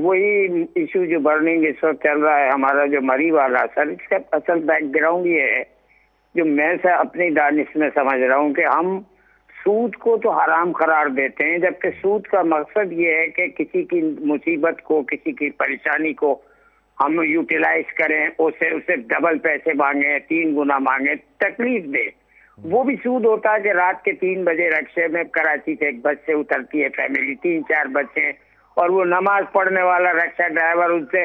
وہی ایشو جو برننگ اس وقت چل رہا ہے ہمارا جو مری والا، سر اس کا اصل بیک گراؤنڈ یہ ہے جو میں سے اپنی دانش میں سمجھ رہا ہوں کہ ہم سود کو تو حرام قرار دیتے ہیں، جبکہ سود کا مقصد یہ ہے کہ کسی کی مصیبت کو، کسی کی پریشانی کو ہم یوٹیلائز کریں، اسے ڈبل پیسے مانگیں، 3 گنا مانگیں، تکلیف دیں۔ وہ بھی سود ہوتا ہے کہ رات کے 3 بجے رکشے میں کراچی سے ایک بس سے اترتی ہے فیملی، 3-4 بچے ہیں، اور وہ نماز پڑھنے والا رکشہ ڈرائیور ان سے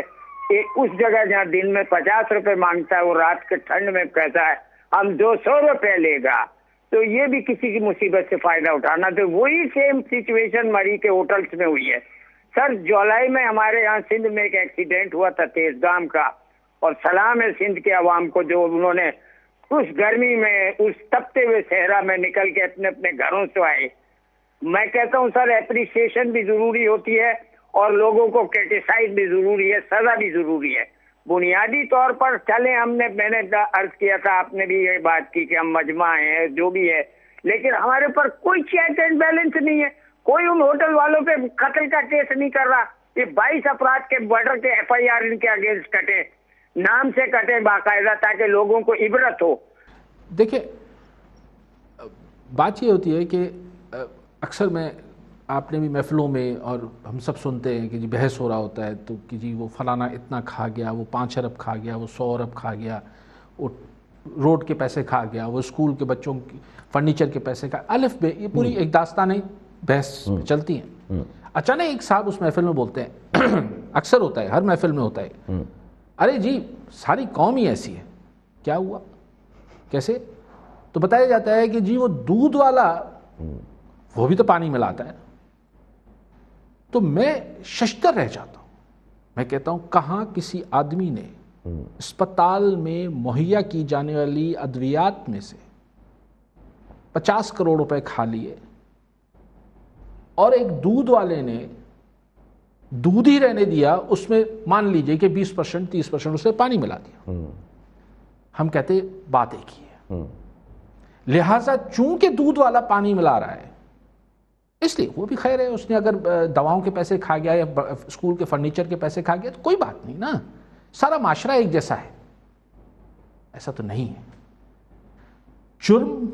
اس جگہ جہاں دن میں 50 روپے مانگتا ہے وہ رات کے ٹھنڈ میں کہتا ہے ہم 200 روپے لے گا، تو یہ بھی کسی کی مصیبت سے فائدہ اٹھانا۔ تو وہی سیم سچویشن مری کے ہوٹلز میں ہوئی ہے۔ سر جولائی میں ہمارے یہاں سندھ میں ایک ایکسیڈنٹ ہوا تھا تیز گام کا، اور سلام ہے سندھ کے عوام کو جو انہوں نے اس گرمی میں، اس تپتے ہوئے صحرا میں نکل کے اپنے اپنے گھروں سے آئے۔ میں کہتا ہوں سر اپریشیشن بھی ضروری ہوتی ہے اور لوگوں کو کرٹیسائز بھی ضروری ہے، سزا بھی ضروری ہے۔ بنیادی طور پر چلیں، میں نے عرض کیا تھا، آپ نے بھی یہ بات کی کہ ہم مجمع ہیں جو بھی ہے، لیکن ہمارے پر کوئی چیک اینڈ بیلنس نہیں ہے، کوئی ان ہوٹل والوں پہ قتل کا کیس نہیں کر رہا۔ یہ 22 افراد کے مرڈر کے FIR ان کے اگینسٹ کٹے، نام سے کٹے باقاعدہ، تاکہ لوگوں کو عبرت ہو۔ دیکھیں بات یہ ہوتی ہے کہ اکثر میں آپ نے بھی محفلوں میں اور ہم سب سنتے ہیں کہ جی بحث ہو رہا ہوتا ہے تو کہ جی وہ فلانا اتنا کھا گیا، وہ 5 ارب کھا گیا، وہ 100 ارب کھا گیا، وہ روڈ کے پیسے کھا گیا، وہ اسکول کے بچوں کی فرنیچر کے پیسے کھا، الف بے، یہ پوری ایک داستانیں بحث چلتی ہیں۔ اچانک ایک صاحب اس محفل میں بولتے ہیں، اکثر ہوتا ہے، ہر محفل میں ہوتا ہے، ارے جی ساری قوم ہی ایسی ہے۔ کیا ہوا؟ کیسے؟ تو بتایا جاتا ہے کہ جی وہ دودھ والا وہ بھی تو پانی ملاتا ہے۔ تو میں ششدر رہ جاتا ہوں، میں کہتا ہوں کہاں کسی آدمی نے اسپتال میں مہیا کی جانے والی ادویات میں سے 50 کروڑ روپے کھا لیے، اور ایک دودھ والے نے دودھ ہی رہنے دیا، اس میں مان لیجئے کہ 20% 30% اس نے پانی ملا دیا۔ ہم کہتے بات ایک ہی ہے۔ لہٰذا چونکہ دودھ والا پانی ملا رہا ہے، اس لیے وہ بھی خیر ہے، اس نے اگر دواؤں کے پیسے کھا گیا یا اسکول کے فرنیچر کے پیسے کھا گیا تو کوئی بات نہیں نا، سارا معاشرہ ایک جیسا ہے۔ ایسا تو نہیں ہے۔ جرم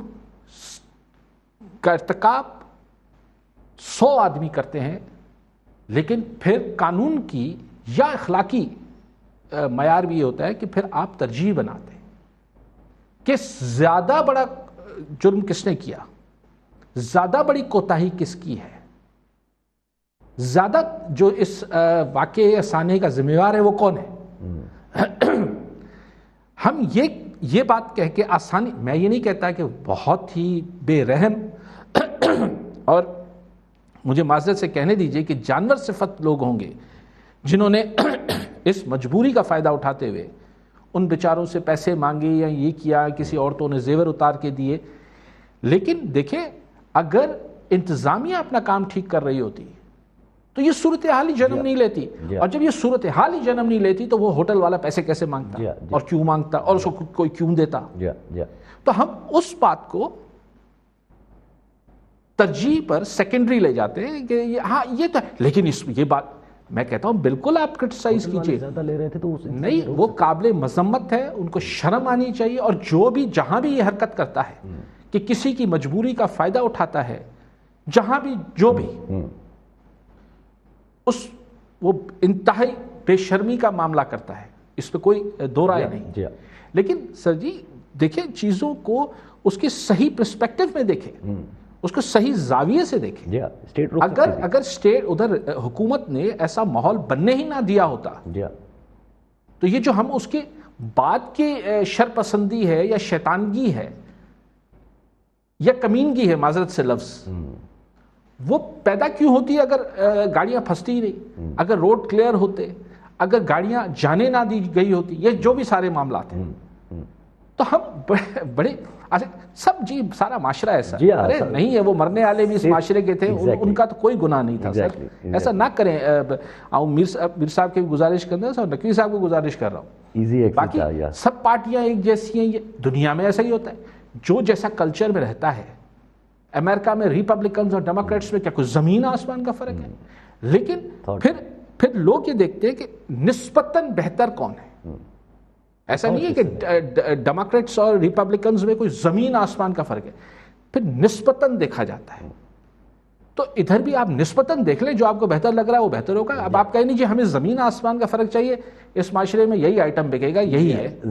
کا ارتکاب 100 آدمی کرتے ہیں، لیکن پھر قانون کی یا اخلاقی معیار بھی یہ ہوتا ہے کہ پھر آپ ترجیح بناتے ہیں کہ زیادہ بڑا جرم کس نے کیا، زیادہ بڑی کوتاہی کس کی ہے، زیادہ جو اس واقعے یا سانے کا ذمہ دار ہے وہ کون ہے۔ ہم یہ بات کہہ کے آسانی، میں یہ نہیں کہتا کہ بہت ہی بے رحم اور مجھے معذرت سے کہنے دیجئے کہ جانور صفت لوگ ہوں گے جنہوں نے اس مجبوری کا فائدہ اٹھاتے ہوئے ان بیچاروں سے پیسے مانگے یا یہ کیا، کسی عورتوں نے زیور اتار کے دیے۔ لیکن دیکھیں اگر انتظامیہ اپنا کام ٹھیک کر رہی ہوتی تو یہ صورتحال ہی جنم نہیں لیتی، اور جب یہ صورتحال ہی جنم نہیں لیتی تو وہ ہوٹل والا پیسے کیسے مانگتا اور کیوں مانگتا اور اس کو کوئی کیوں دیتا۔ تو ہم اس بات کو ترجیح پر سیکنڈری لے جاتے ہیں کہ ہاں یہ تو، لیکن یہ بات میں کہتا ہوں بالکل آپ کرٹیسائز کیجئے، نہیں وہ قابل مذمت ہے، ان کو شرم آنی چاہیے، اور جو بھی جہاں بھی یہ حرکت کرتا ہے کہ کسی کی مجبوری کا فائدہ اٹھاتا ہے، جہاں بھی جو بھی، وہ انتہائی بے شرمی کا معاملہ کرتا ہے، اس پہ کوئی دو رائے نہیں۔ لیکن سر جی دیکھیں چیزوں کو اس کے صحیح پرسپیکٹو میں دیکھیں، اس کو صحیح زاویے سے دیکھیں۔ اگر اسٹیٹ ادھر حکومت نے ایسا ماحول بننے ہی نہ دیا ہوتا تو یہ جو ہم اس کے بعد کی شرپسندی ہے یا شیطانگی ہے یا کمینگی ہے، معذرت سے لفظ، وہ پیدا کیوں ہوتی ہے اگر گاڑیاں پھنستی ہی نہیں، اگر روڈ کلیئر ہوتے، اگر گاڑیاں جانے نہ دی گئی ہوتی، یہ جو بھی سارے معاملات ہیں، تو ہم بڑے سب جی سارا معاشرہ ایسا ارے نہیں ہے، وہ مرنے والے بھی اس معاشرے کے تھے، ان کا تو کوئی گناہ نہیں تھا سر، ایسا نہ کریں۔ میر صاحب کی گزارش کر رہا ہوں، نقوی صاحب کو گزارش کر رہا ہوں، باقی سب پارٹیاں ایک جیسی ہیں، یہ دنیا میں ایسا ہی ہوتا ہے، جو جیسا کلچر میں رہتا ہے۔ امریکہ میں ریپبلکنز اور ڈیموکریٹس میں کیا کوئی زمین آسمان کا فرق ہے؟ لیکن پھر لوگ یہ دیکھتے ہیں کہ نسبتاً بہتر کون ہے. ایسا نہیں ہے کہ ڈیموکریٹس اور ریپبلکنز میں کوئی زمین آسمان کا فرق ہے, پھر نسبتاً دیکھا جاتا ہے. تو ادھر بھی آپ نسبتاً دیکھ لیں, جو آپ کو بہتر لگ رہا ہے وہ بہتر ہوگا. اب آپ کہیں نہیں جی ہمیں زمین آسمان کا فرق چاہیے, اس معاشرے میں یہی آئٹم بکے گا, یہی ہے.